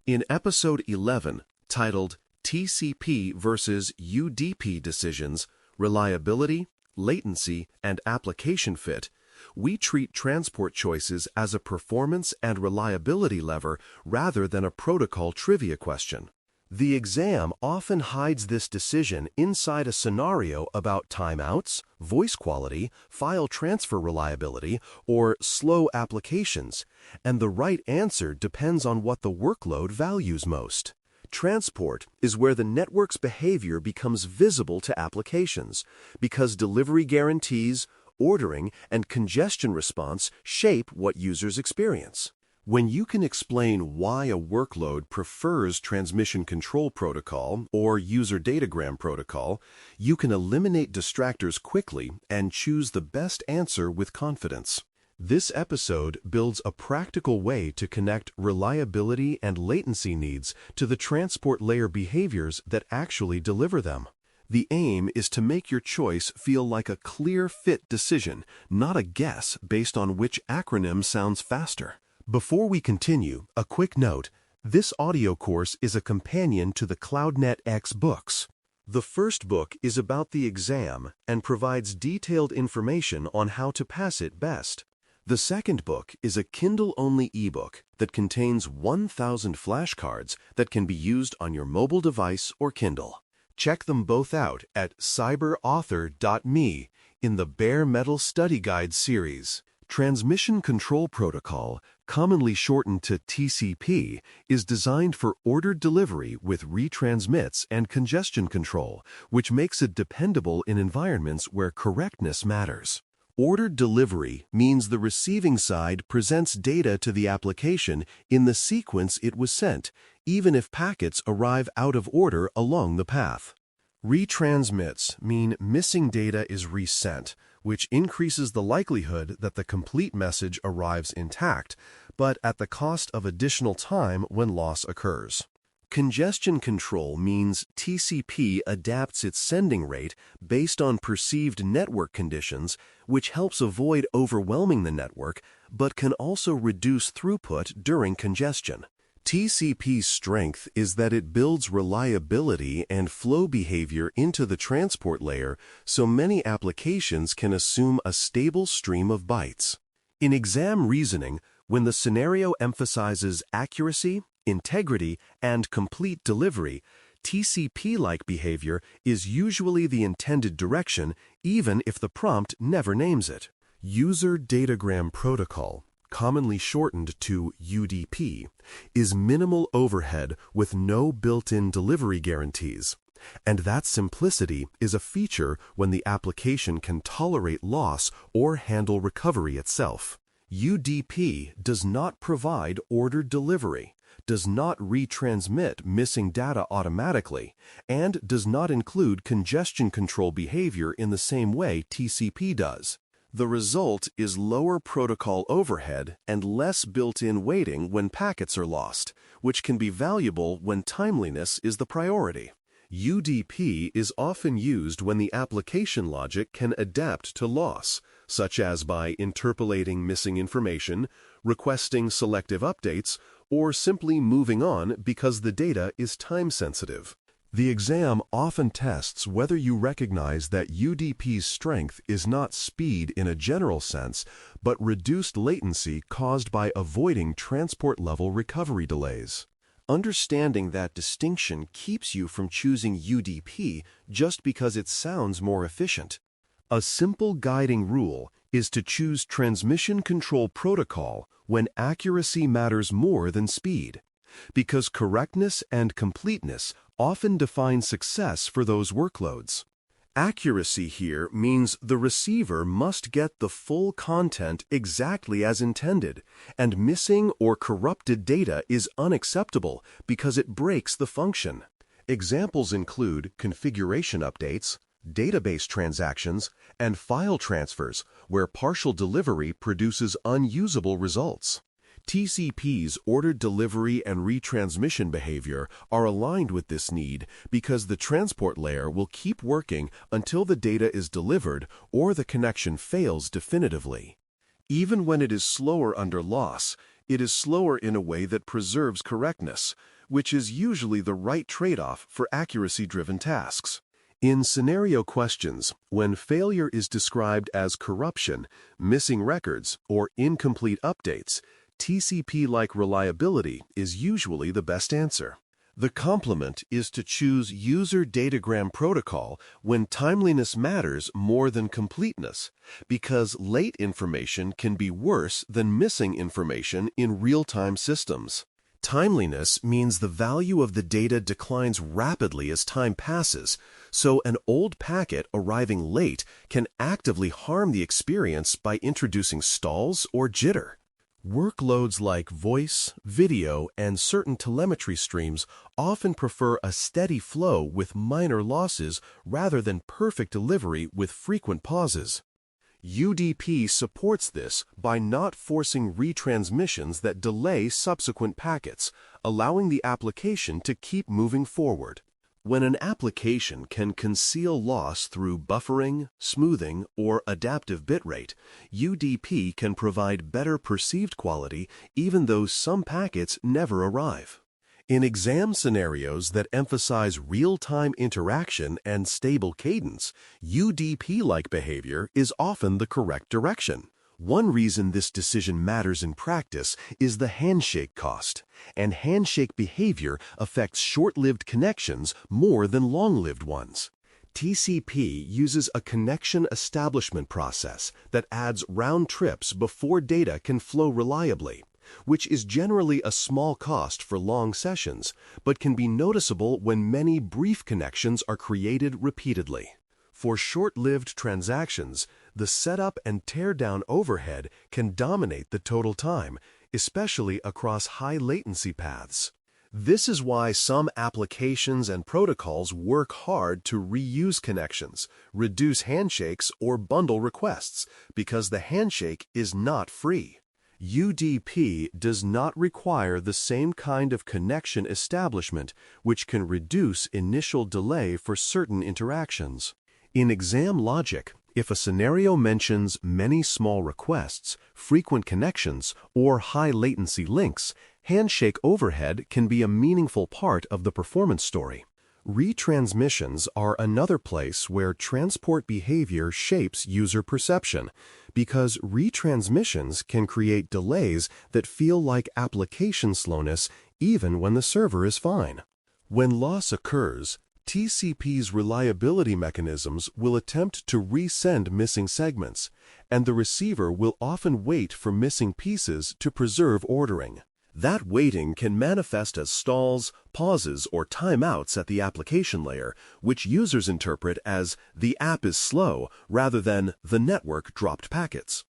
In episode 11, titled TCP versus UDP Decisions, Reliability, Latency, and Application Fit, we treat transport choices as a performance and reliability lever rather than a protocol trivia question. The exam often hides this decision inside a scenario about timeouts, voice quality, file transfer reliability, or slow applications, and the right answer depends on what the workload values most. Transport is where the network's behavior becomes visible to applications, because delivery guarantees, ordering, and congestion response shape what users experience. When you can explain why a workload prefers transmission control protocol or user datagram protocol, you can eliminate distractors quickly and choose the best answer with confidence. This episode builds a practical way to connect reliability and latency needs to the transport layer behaviors that actually deliver them. The aim is to make your choice feel like a clear fit decision, not a guess based on which acronym sounds faster. Before we continue, a quick note. This audio course is a companion to the CloudNetX books. The first book is about the exam and provides detailed information on how to pass it best. The second book is a Kindle-only ebook that contains 1,000 flashcards that can be used on your mobile device or Kindle. Check them both out at cyberauthor.me in the Bare Metal Study Guide series. Transmission Control Protocol, commonly shortened to TCP, is designed for ordered delivery with retransmits and congestion control, which makes it dependable in environments where correctness matters. Ordered delivery means the receiving side presents data to the application in the sequence it was sent, even if packets arrive out of order along the path. Retransmits mean missing data is resent, which increases the likelihood that the complete message arrives intact, but at the cost of additional time when loss occurs. Congestion control means TCP adapts its sending rate based on perceived network conditions, which helps avoid overwhelming the network, but can also reduce throughput during congestion. TCP's strength is that it builds reliability and flow behavior into the transport layer so many applications can assume a stable stream of bytes. In exam reasoning, when the scenario emphasizes accuracy, integrity, and complete delivery, TCP-like behavior is usually the intended direction, even if the prompt never names it. User Datagram Protocol, commonly shortened to UDP, is minimal overhead with no built-in delivery guarantees. And that simplicity is a feature when the application can tolerate loss or handle recovery itself. UDP does not provide ordered delivery, does not retransmit missing data automatically, and does not include congestion control behavior in the same way TCP does. The result is lower protocol overhead and less built-in waiting when packets are lost, which can be valuable when timeliness is the priority. UDP is often used when the application logic can adapt to loss, such as by interpolating missing information, requesting selective updates, or simply moving on because the data is time-sensitive. The exam often tests whether you recognize that UDP's strength is not speed in a general sense, but reduced latency caused by avoiding transport-level recovery delays. Understanding that distinction keeps you from choosing UDP just because it sounds more efficient. A simple guiding rule is to choose transmission control protocol when accuracy matters more than speed, because correctness and completeness often define success for those workloads. Accuracy here means the receiver must get the full content exactly as intended, and missing or corrupted data is unacceptable because it breaks the function. Examples include configuration updates, database transactions, and file transfers where partial delivery produces unusable results. TCP's ordered delivery and retransmission behavior are aligned with this need because the transport layer will keep working until the data is delivered or the connection fails definitively. Even when it is slower under loss, it is slower in a way that preserves correctness, which is usually the right trade-off for accuracy-driven tasks. In scenario questions, when failure is described as corruption, missing records, or incomplete updates, TCP-like reliability is usually the best answer. The complement is to choose user datagram protocol when timeliness matters more than completeness, because late information can be worse than missing information in real-time systems. Timeliness means the value of the data declines rapidly as time passes, so an old packet arriving late can actively harm the experience by introducing stalls or jitter. Workloads like voice, video, and certain telemetry streams often prefer a steady flow with minor losses rather than perfect delivery with frequent pauses. UDP supports this by not forcing retransmissions that delay subsequent packets, allowing the application to keep moving forward. When an application can conceal loss through buffering, smoothing, or adaptive bitrate, UDP can provide better perceived quality even though some packets never arrive. In exam scenarios that emphasize real-time interaction and stable cadence, UDP-like behavior is often the correct direction. One reason this decision matters in practice is the handshake cost, and handshake behavior affects short-lived connections more than long-lived ones. TCP uses a connection establishment process that adds round trips before data can flow reliably, which is generally a small cost for long sessions, but can be noticeable when many brief connections are created repeatedly. For short-lived transactions, the setup and teardown overhead can dominate the total time, especially across high-latency paths. This is why some applications and protocols work hard to reuse connections, reduce handshakes, or bundle requests, because the handshake is not free. UDP does not require the same kind of connection establishment, which can reduce initial delay for certain interactions. In exam logic, if a scenario mentions many small requests, frequent connections, or high-latency links, handshake overhead can be a meaningful part of the performance story. Retransmissions are another place where transport behavior shapes user perception, because retransmissions can create delays that feel like application slowness even when the server is fine. When loss occurs, TCP's reliability mechanisms will attempt to resend missing segments, and the receiver will often wait for missing pieces to preserve ordering. That waiting can manifest as stalls, pauses, or timeouts at the application layer, which users interpret as the app is slow rather than the network dropped packets.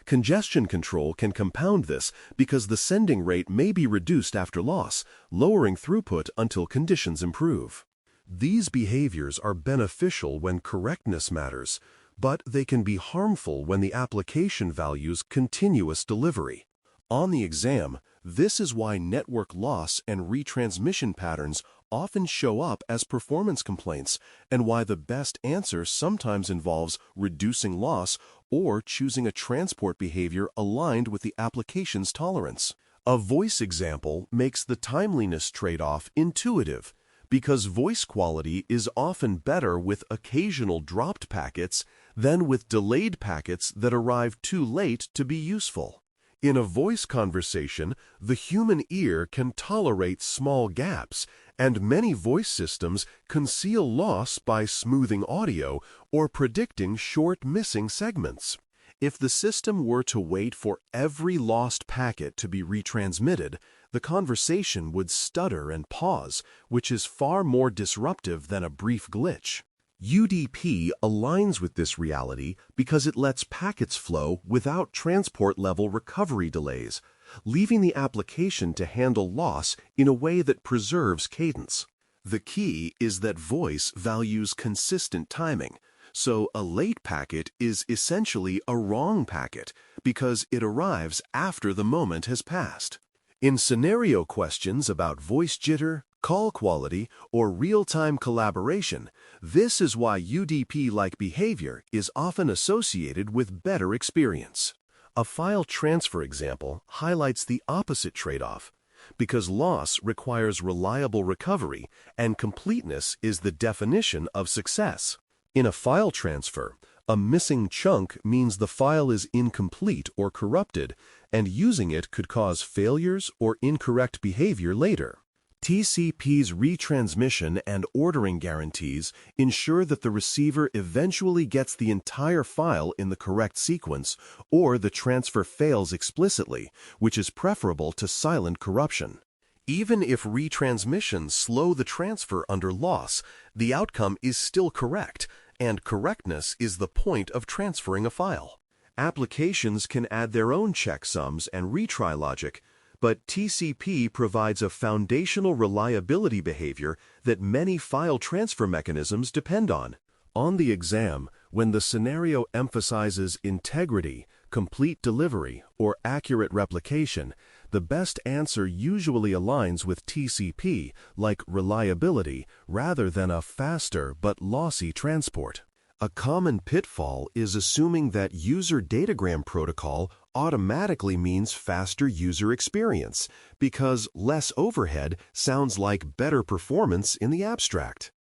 Congestion control can compound this because the sending rate may be reduced after loss, lowering throughput until conditions improve. These behaviors are beneficial when correctness matters, but they can be harmful when the application values continuous delivery. On the exam, this is why network loss and retransmission patterns often show up as performance complaints, and why the best answer sometimes involves reducing loss or choosing a transport behavior aligned with the application's tolerance. A voice example makes the timeliness trade-off intuitive, because voice quality is often better with occasional dropped packets than with delayed packets that arrive too late to be useful. In a voice conversation, the human ear can tolerate small gaps, and many voice systems conceal loss by smoothing audio or predicting short missing segments. If the system were to wait for every lost packet to be retransmitted, the conversation would stutter and pause, which is far more disruptive than a brief glitch. UDP aligns with this reality because it lets packets flow without transport-level recovery delays, leaving the application to handle loss in a way that preserves cadence. The key is that voice values consistent timing, so a late packet is essentially a wrong packet because it arrives after the moment has passed. In scenario questions about voice jitter, call quality, or real-time collaboration, this is why UDP-like behavior is often associated with better experience. A file transfer example highlights the opposite trade-off. because loss requires reliable recovery and completeness is the definition of success. In a file transfer, a missing chunk means the file is incomplete or corrupted, and using it could cause failures or incorrect behavior later. TCP's retransmission and ordering guarantees ensure that the receiver eventually gets the entire file in the correct sequence, or the transfer fails explicitly, which is preferable to silent corruption. Even if retransmissions slow the transfer under loss, the outcome is still correct, and correctness is the point of transferring a file. Applications can add their own checksums and retry logic, but TCP provides a foundational reliability behavior that many file transfer mechanisms depend on. On the exam, when the scenario emphasizes integrity, complete delivery, or accurate replication, the best answer usually aligns with TCP, like reliability, rather than a faster but lossy transport. A common pitfall is assuming that user datagram protocol automatically means faster user experience, because less overhead sounds like better performance in the abstract.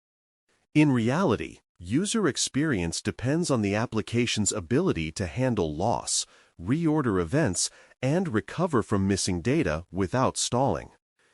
In reality, user experience depends on the application's ability to handle loss, reorder events, and recover from missing data without stalling.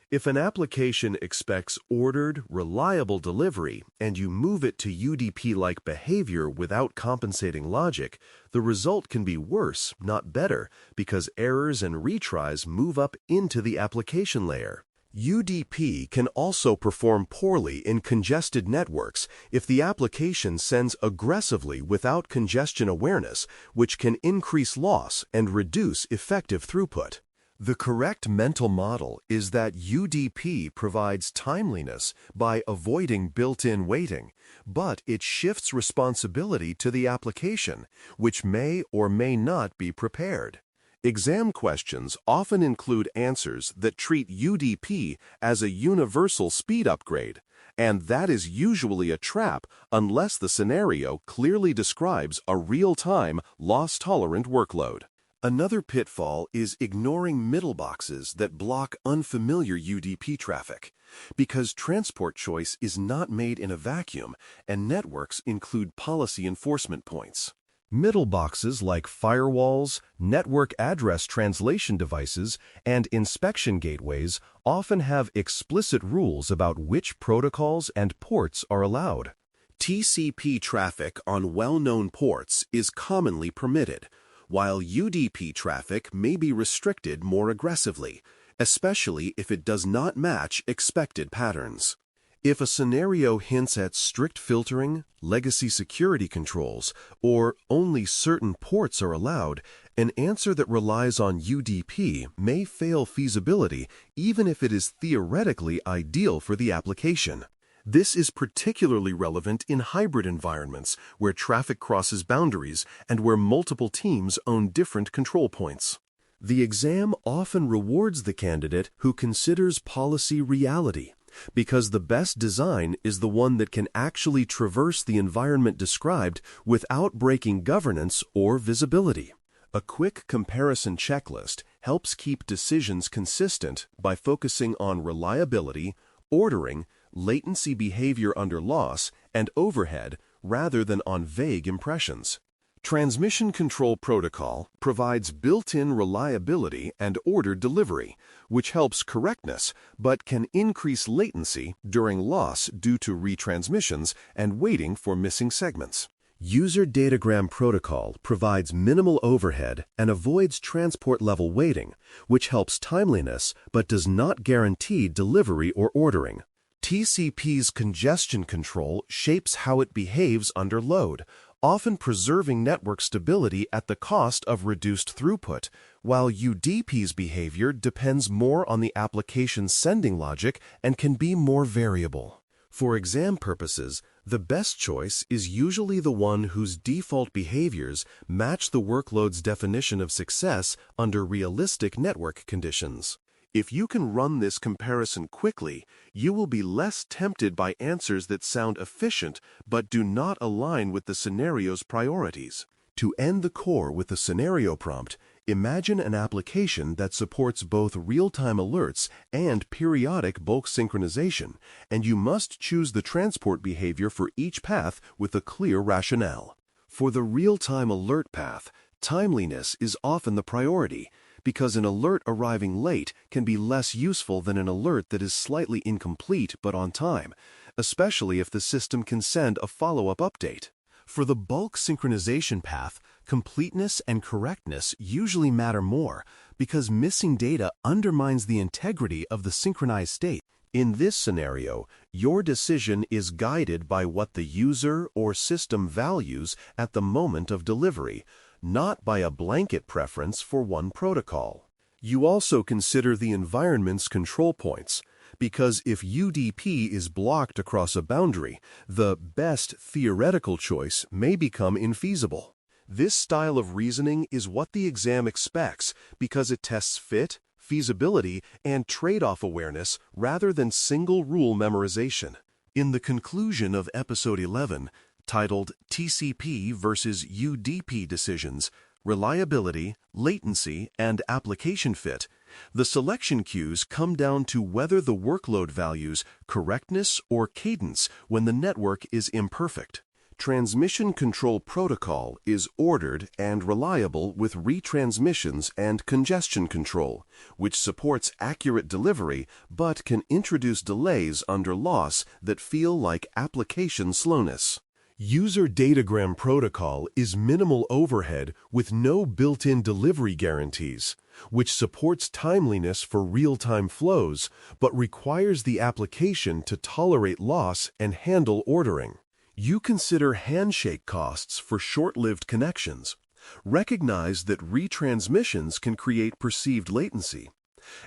If an application expects ordered, reliable delivery, and you move it to UDP-like behavior without compensating logic, the result can be worse, not better, because errors and retries move up into the application layer. UDP can also perform poorly in congested networks if the application sends aggressively without congestion awareness, which can increase loss and reduce effective throughput. The correct mental model is that UDP provides timeliness by avoiding built-in waiting, but it shifts responsibility to the application, which may or may not be prepared. Exam questions often include answers that treat UDP as a universal speed upgrade, and that is usually a trap unless the scenario clearly describes a real-time, loss-tolerant workload. Another pitfall is ignoring middleboxes that block unfamiliar UDP traffic, because transport choice is not made in a vacuum and networks include policy enforcement points. Middleboxes like firewalls, network address translation devices, and inspection gateways often have explicit rules about which protocols and ports are allowed. TCP traffic on well-known ports is commonly permitted, while UDP traffic may be restricted more aggressively, especially if it does not match expected patterns. If a scenario hints at strict filtering, legacy security controls, or only certain ports are allowed, an answer that relies on UDP may fail feasibility even if it is theoretically ideal for the application. This is particularly relevant in hybrid environments where traffic crosses boundaries and where multiple teams own different control points. The exam often rewards the candidate who considers policy reality, because the best design is the one that can actually traverse the environment described without breaking governance or visibility. A quick comparison checklist helps keep decisions consistent by focusing on reliability, ordering, latency behavior under loss, and overhead rather than on vague impressions. Transmission Control Protocol provides built-in reliability and ordered delivery, which helps correctness but can increase latency during loss due to retransmissions and waiting for missing segments. User Datagram Protocol provides minimal overhead and avoids transport-level waiting, which helps timeliness but does not guarantee delivery or ordering. TCP's congestion control shapes how it behaves under load, often preserving network stability at the cost of reduced throughput, while UDP's behavior depends more on the application's sending logic and can be more variable. For exam purposes, the best choice is usually the one whose default behaviors match the workload's definition of success under realistic network conditions. If you can run this comparison quickly, you will be less tempted by answers that sound efficient but do not align with the scenario's priorities. To end the core with the scenario prompt, Imagine an application that supports both real-time alerts and periodic bulk synchronization, and you must choose the transport behavior for each path with a clear rationale. For the real-time alert path, timeliness is often the priority, because an alert arriving late can be less useful than an alert that is slightly incomplete but on time, especially if the system can send a follow-up update. For the bulk synchronization path, completeness and correctness usually matter more because missing data undermines the integrity of the synchronized state. In this scenario, your decision is guided by what the user or system values at the moment of delivery, not by a blanket preference for one protocol. You also consider the environment's control points, because if UDP is blocked across a boundary, the best theoretical choice may become infeasible. This style of reasoning is what the exam expects because it tests fit, feasibility, and trade-off awareness rather than single-rule memorization. In the conclusion of Episode 11, titled TCP versus UDP Decisions, Reliability, Latency, and Application Fit, the selection cues come down to whether the workload values correctness or cadence when the network is imperfect. Transmission Control Protocol is ordered and reliable with retransmissions and congestion control, which supports accurate delivery but can introduce delays under loss that feel like application slowness. User Datagram Protocol is minimal overhead with no built-in delivery guarantees, which supports timeliness for real-time flows but requires the application to tolerate loss and handle ordering. You consider handshake costs for short-lived connections. Recognize that retransmissions can create perceived latency.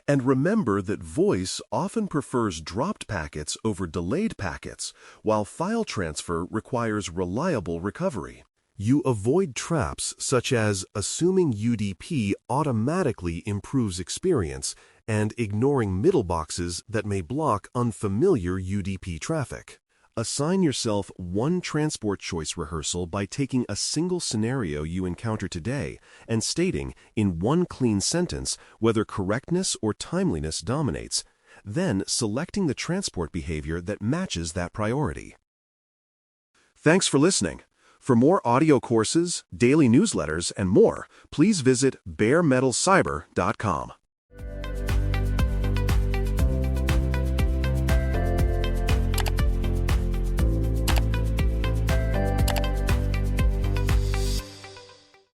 And remember that voice often prefers dropped packets over delayed packets, while file transfer requires reliable recovery. You avoid traps such as assuming UDP automatically improves experience and ignoring middleboxes that may block unfamiliar UDP traffic. Assign yourself one transport choice rehearsal by taking a single scenario you encounter today and stating in one clean sentence whether correctness or timeliness dominates, then selecting the transport behavior that matches that priority. Thanks for listening. For more audio courses, daily newsletters, and more, please visit baremetalcyber.com.